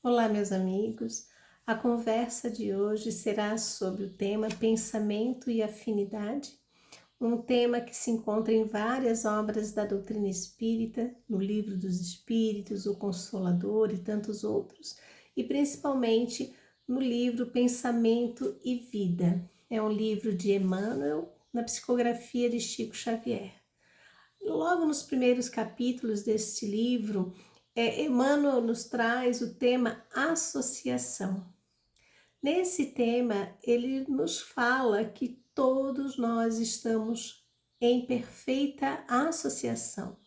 Olá, meus amigos. A conversa de hoje será sobre o tema pensamento e afinidade, um tema que se encontra em várias obras da doutrina espírita, no Livro dos Espíritos, o Consolador e tantos outros, e principalmente no livro Pensamento e Vida. É um livro de Emmanuel, na psicografia de Chico Xavier. Logo nos primeiros capítulos deste livro, Emmanuel nos traz o tema associação. Nesse tema, ele nos fala que todos nós estamos em perfeita associação.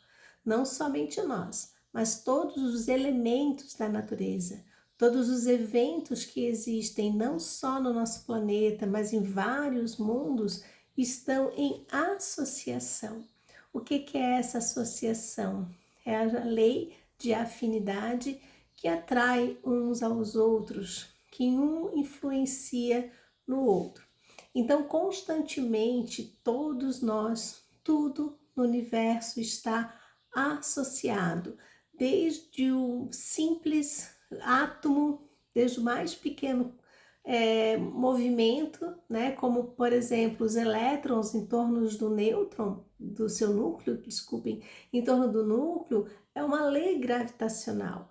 Não somente nós, mas todos os elementos da natureza, todos os eventos que existem não só no nosso planeta, mas em vários mundos, estão em associação. O que é essa associação? É a lei de afinidade que atrai uns aos outros, que um influencia no outro. Então, constantemente, todos nós, tudo no universo está associado, desde o simples átomo, desde o mais pequeno movimento, né, como por exemplo os elétrons em torno do nêutron, do seu núcleo, desculpem, em torno do núcleo, é uma lei gravitacional.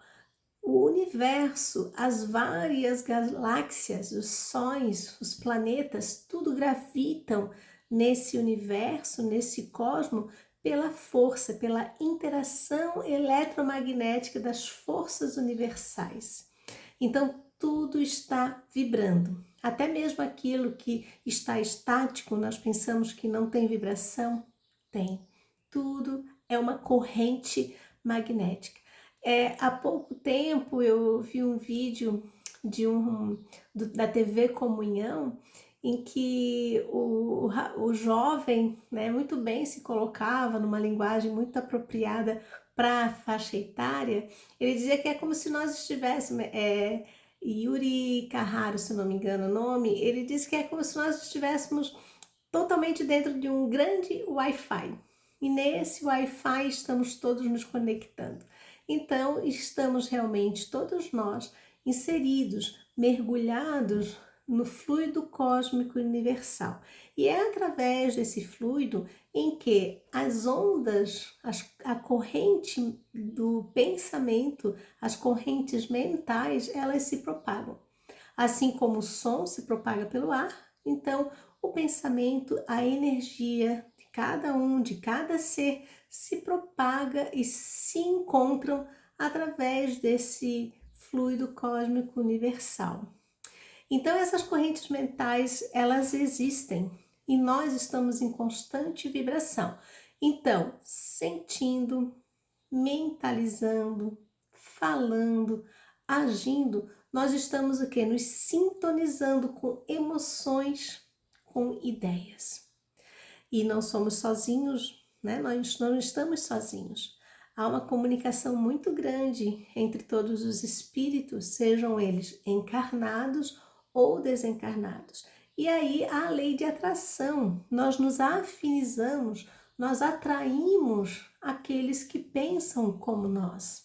O universo, as várias galáxias, os sóis, os planetas, tudo gravitam nesse universo, nesse cosmo, pela força, pela interação eletromagnética das forças universais. Então, tudo está vibrando. Até mesmo aquilo que está estático, nós pensamos que não tem vibração, tem. Tudo é uma corrente magnética. Há pouco tempo eu vi um vídeo da TV Comunhão em que o jovem, né, muito bem se colocava numa linguagem muito apropriada para a faixa etária. Ele dizia que é como se nós estivéssemos, Yuri Carraro, se não me engano o nome, ele disse que é como se nós estivéssemos totalmente dentro de um grande Wi-Fi. E nesse Wi-Fi estamos todos nos conectando. Então, estamos realmente todos nós inseridos, mergulhados no fluido cósmico universal. E é através desse fluido em que as ondas, a corrente do pensamento, as correntes mentais, elas se propagam. Assim como o som se propaga pelo ar, então o pensamento, a energia de cada um, de cada ser, se propaga e se encontram através desse fluido cósmico universal. Então essas correntes mentais, elas existem e nós estamos em constante vibração. Então, sentindo, mentalizando, falando, agindo, nós estamos o quê? Nos sintonizando com emoções, com ideias. E não somos sozinhos, né? Nós não estamos sozinhos. Há uma comunicação muito grande entre todos os espíritos, sejam eles encarnados ou desencarnados. E aí há a lei de atração. Nós nos afinizamos, nós atraímos aqueles que pensam como nós.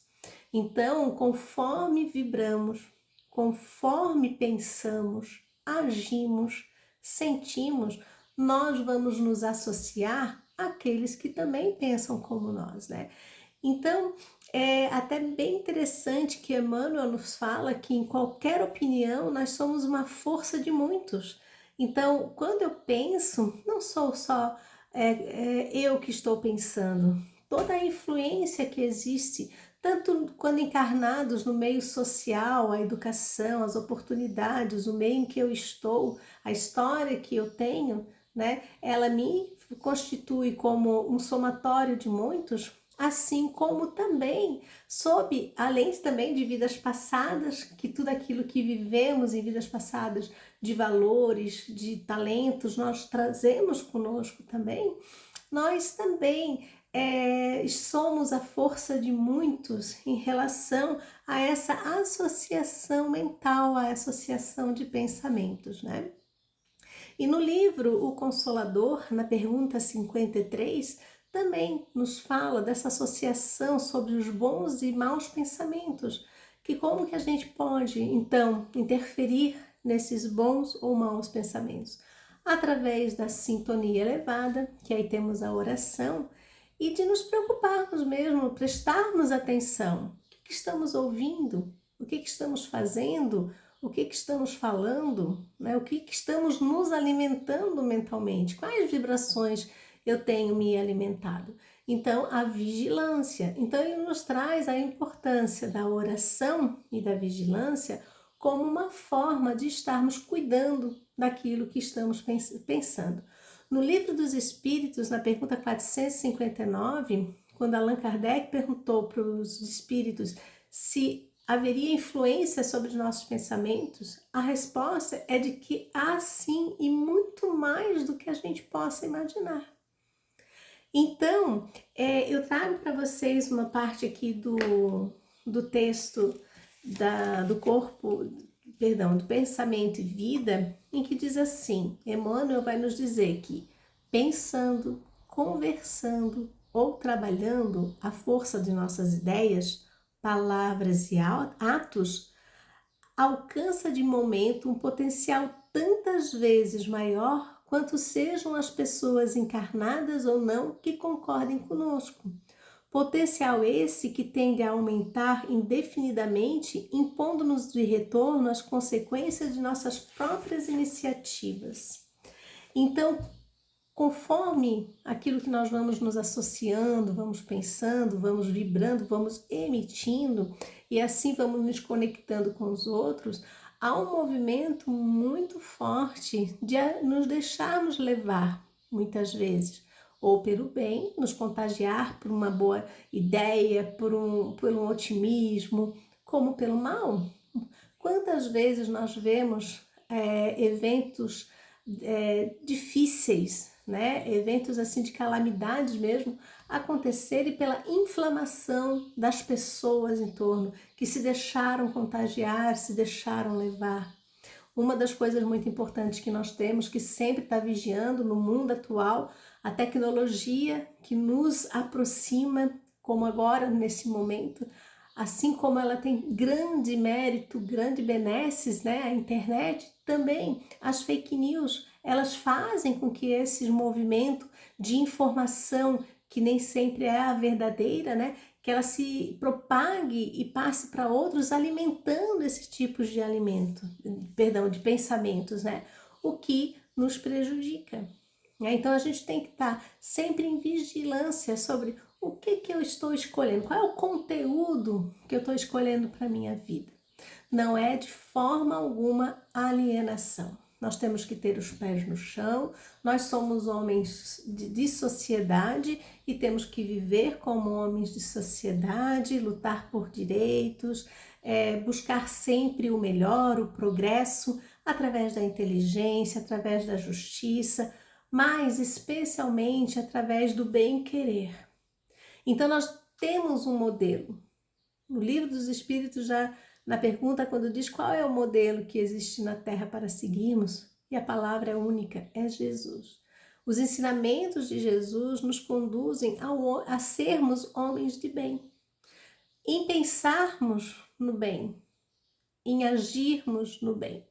Então, conforme vibramos, conforme pensamos, agimos, sentimos, nós vamos nos associar àqueles que também pensam como nós, né? Então, é até bem interessante que Emmanuel nos fala que em qualquer opinião nós somos uma força de muitos. Então, quando eu penso, não sou só eu que estou pensando, toda a influência que existe, tanto quando encarnados no meio social, a educação, as oportunidades, o meio em que eu estou, a história que eu tenho, né? Ela me constitui como um somatório de muitos, assim como também sob, além também de vidas passadas, que tudo aquilo que vivemos em vidas passadas, de valores, de talentos, nós trazemos conosco também, nós também somos a força de muitos em relação a essa associação mental, a associação de pensamentos, né? E no livro O Consolador, na pergunta 53, também nos fala dessa associação sobre os bons e maus pensamentos, que como que a gente pode, então, interferir nesses bons ou maus pensamentos? Através da sintonia elevada, que aí temos a oração, e de nos preocuparmos mesmo, prestarmos atenção. O que estamos ouvindo? O que estamos fazendo? O que estamos falando? Né? O que estamos nos alimentando mentalmente? Quais vibrações eu tenho me alimentado? Então, a vigilância. Então, ele nos traz a importância da oração e da vigilância como uma forma de estarmos cuidando daquilo que estamos pensando. No Livro dos Espíritos, na pergunta 459, quando Allan Kardec perguntou para os espíritos se haveria influência sobre os nossos pensamentos, a resposta é de que há sim, e muito mais do que a gente possa imaginar. Então, eu trago para vocês uma parte aqui do texto do corpo, do pensamento e vida, em que diz assim, Emmanuel vai nos dizer que pensando, conversando ou trabalhando a força de nossas ideias, palavras e atos, alcança de momento um potencial tantas vezes maior quanto sejam as pessoas encarnadas ou não que concordem conosco. Potencial esse que tende a aumentar indefinidamente, impondo-nos de retorno as consequências de nossas próprias iniciativas. Então, conforme aquilo que nós vamos nos associando, vamos pensando, vamos vibrando, vamos emitindo, e assim vamos nos conectando com os outros, há um movimento muito forte de nos deixarmos levar, muitas vezes, ou pelo bem, nos contagiar por uma boa ideia, por um otimismo, como pelo mal. Quantas vezes nós vemos eventos difíceis, né? Eventos assim de calamidades mesmo, acontecerem pela inflamação das pessoas em torno, que se deixaram contagiar, se deixaram levar. Uma das coisas muito importantes que nós temos que sempre estar vigiando no mundo atual, a tecnologia que nos aproxima, como agora nesse momento, assim como ela tem grande mérito, grande benesses, né? A internet também, as fake news, elas fazem com que esse movimento de informação, que nem sempre é a verdadeira, né? Que ela se propague e passe para outros, alimentando esses tipos de de pensamentos, né? O que nos prejudica. Então a gente tem que estar sempre em vigilância sobre o que eu estou escolhendo, qual é o conteúdo que eu estou escolhendo para a minha vida. Não é de forma alguma alienação. Nós temos que ter os pés no chão, nós somos homens de sociedade e temos que viver como homens de sociedade, lutar por direitos, buscar sempre o melhor, o progresso, através da inteligência, através da justiça, mas especialmente através do bem-querer. Então nós temos um modelo. No Livro dos Espíritos, já na pergunta, quando diz qual é o modelo que existe na Terra para seguirmos, e a palavra é única, é Jesus. Os ensinamentos de Jesus nos conduzem a sermos homens de bem, em pensarmos no bem, em agirmos no bem.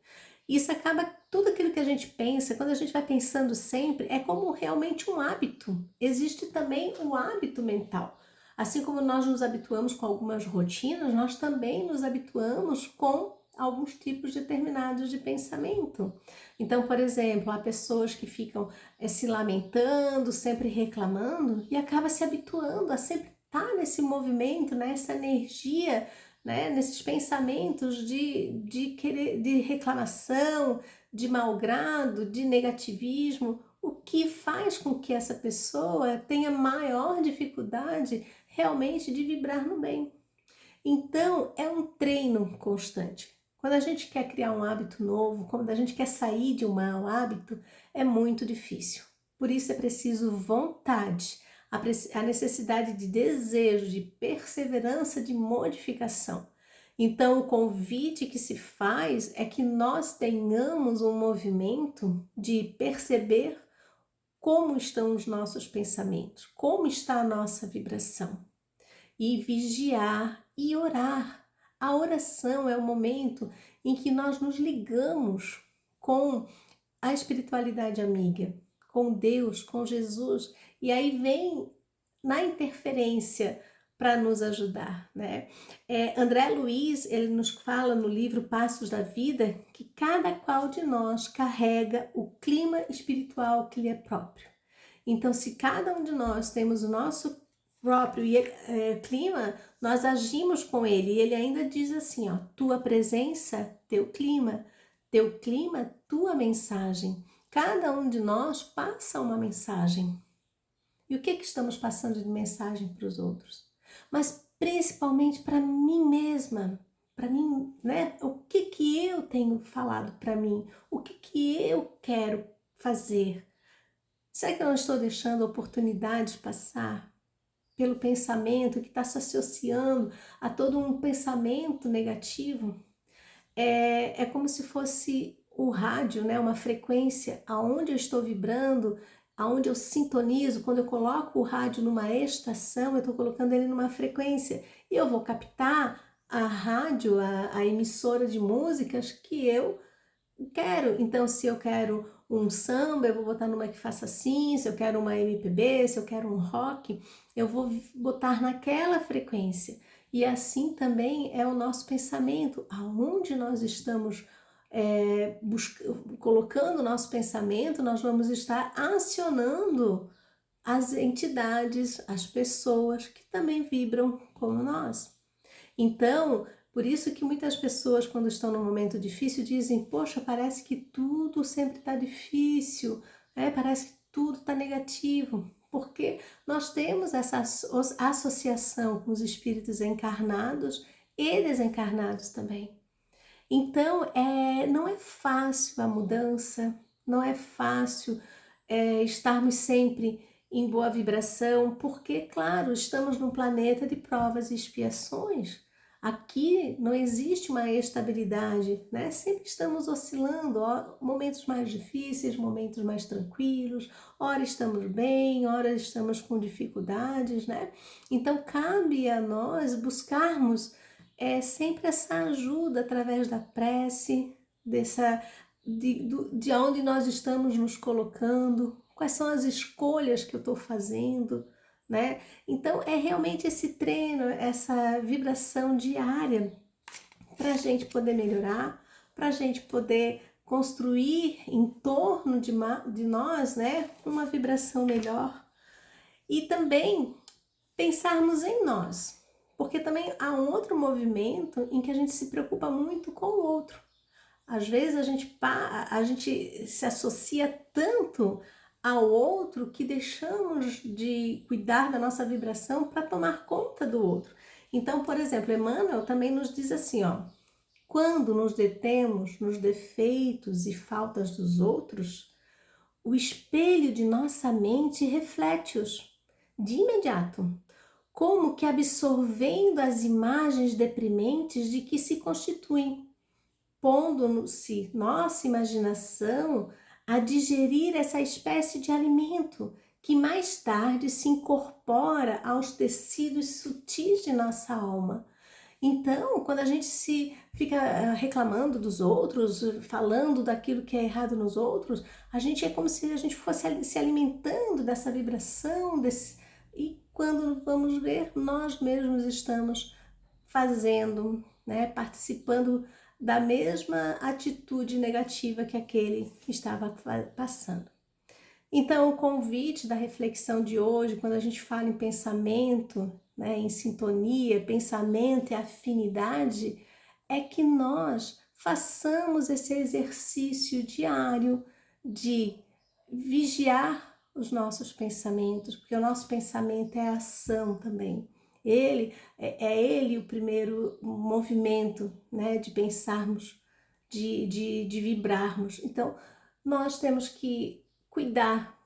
Isso acaba, tudo aquilo que a gente pensa, quando a gente vai pensando sempre, é como realmente um hábito. Existe também o hábito mental. Assim como nós nos habituamos com algumas rotinas, nós também nos habituamos com alguns tipos determinados de pensamento. Então, por exemplo, há pessoas que ficam se lamentando, sempre reclamando, e acaba se habituando a sempre estar nesse movimento, nessa energia, né, nesses pensamentos de reclamação, de malgrado, de negativismo, o que faz com que essa pessoa tenha maior dificuldade realmente de vibrar no bem. Então, é um treino constante. Quando a gente quer criar um hábito novo, quando a gente quer sair de um mau hábito, é muito difícil. Por isso é preciso vontade, a necessidade de desejo, de perseverança, de modificação. Então, o convite que se faz é que nós tenhamos um movimento de perceber como estão os nossos pensamentos, como está a nossa vibração, e vigiar e orar A oração é o momento em que nós nos ligamos com a espiritualidade amiga, com Deus, com Jesus, e aí vem na interferência para nos ajudar, né? André Luiz, ele nos fala no livro Passos da Vida que cada qual de nós carrega o clima espiritual que lhe é próprio. Então, se cada um de nós temos o nosso próprio clima, nós agimos com ele. E ele ainda diz assim, ó, tua presença, teu clima, tua mensagem. Cada um de nós passa uma mensagem. E o que estamos passando de mensagem para os outros? Mas principalmente para mim mesma, para mim, né? O que eu tenho falado para mim? O que eu quero fazer? Será que eu não estou deixando oportunidades passar pelo pensamento que está se associando a todo um pensamento negativo? É como se fosse o rádio, né? Uma frequência aonde eu estou vibrando, aonde eu sintonizo. Quando eu coloco o rádio numa estação, eu estou colocando ele numa frequência e eu vou captar a rádio, a emissora de músicas que eu quero. Então, se eu quero um samba, eu vou botar numa que faça assim. Se eu quero uma MPB, se eu quero um rock, eu vou botar naquela frequência. E assim também é o nosso pensamento, aonde nós estamos colocando o nosso pensamento, nós vamos estar acionando as entidades, as pessoas que também vibram como nós. Então, por isso que muitas pessoas, quando estão num momento difícil, dizem, poxa, parece que tudo sempre está difícil, parece que tudo está negativo, porque nós temos essa associação com os espíritos encarnados e desencarnados também. Então, não é fácil a mudança, não é fácil estarmos sempre em boa vibração, porque, claro, estamos num planeta de provas e expiações. Aqui não existe uma estabilidade, né? Sempre estamos oscilando, momentos mais difíceis, momentos mais tranquilos, ora estamos bem, ora estamos com dificuldades, né? Então, cabe a nós buscarmos sempre essa ajuda através da prece, de onde nós estamos nos colocando, quais são as escolhas que eu estou fazendo, né? Então é realmente esse treino, essa vibração diária para a gente poder melhorar, para a gente poder construir em torno de nós, né, uma vibração melhor e também pensarmos em nós, porque também há um outro movimento em que a gente se preocupa muito com o outro. Às vezes a gente se associa tanto ao outro que deixamos de cuidar da nossa vibração para tomar conta do outro. Então, por exemplo, Emmanuel também nos diz assim, ó, quando nos detemos nos defeitos e faltas dos outros, o espelho de nossa mente reflete-os de imediato, como que absorvendo as imagens deprimentes de que se constituem, pondo-se nossa imaginação a digerir essa espécie de alimento que mais tarde se incorpora aos tecidos sutis de nossa alma. Então, quando a gente se fica reclamando dos outros, falando daquilo que é errado nos outros, a gente é como se a gente fosse se alimentando dessa vibração, e quando vamos ver, nós mesmos estamos fazendo, né, participando da mesma atitude negativa que aquele estava passando. Então, o convite da reflexão de hoje, quando a gente fala em pensamento, né, em sintonia, pensamento e afinidade, é que nós façamos esse exercício diário de vigiar os nossos pensamentos, porque o nosso pensamento é ação também. Ele o primeiro movimento, né, de pensarmos, de vibrarmos. Então, nós temos que cuidar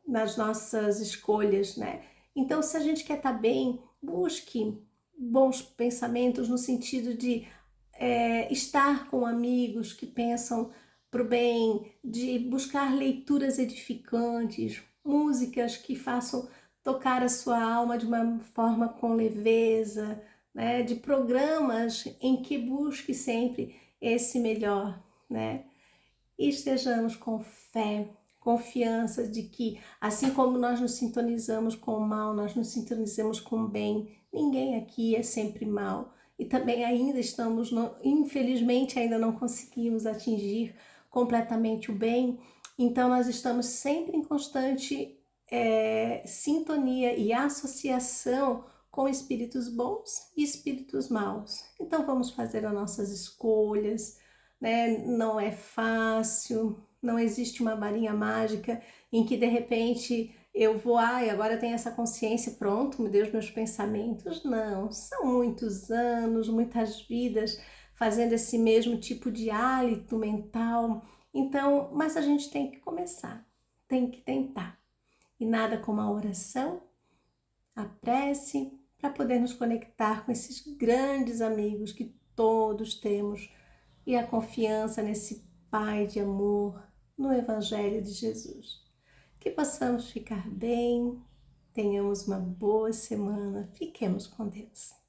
nas nossas escolhas, né? Então, se a gente quer estar bem, busque bons pensamentos no sentido de estar com amigos que pensam para o bem, de buscar leituras edificantes, músicas que façam tocar a sua alma de uma forma com leveza, né, de programas em que busque sempre esse melhor, né? E estejamos com fé, confiança de que, assim como nós nos sintonizamos com o mal, nós nos sintonizamos com o bem. Ninguém aqui é sempre mal. E também ainda estamos, infelizmente, ainda não conseguimos atingir completamente o bem. Então, nós estamos sempre em constante sintonia e associação com espíritos bons e espíritos maus. Então, vamos fazer as nossas escolhas, né? Não é fácil, não existe uma varinha mágica em que de repente eu vou, e agora eu tenho essa consciência, pronto, me deu os meus pensamentos. Não, são muitos anos, muitas vidas fazendo esse mesmo tipo de hálito mental. Então, mas a gente tem que começar, tem que tentar. E nada como a oração, a prece, para poder nos conectar com esses grandes amigos que todos temos e a confiança nesse Pai de amor, no Evangelho de Jesus. Que possamos ficar bem, tenhamos uma boa semana, fiquemos com Deus.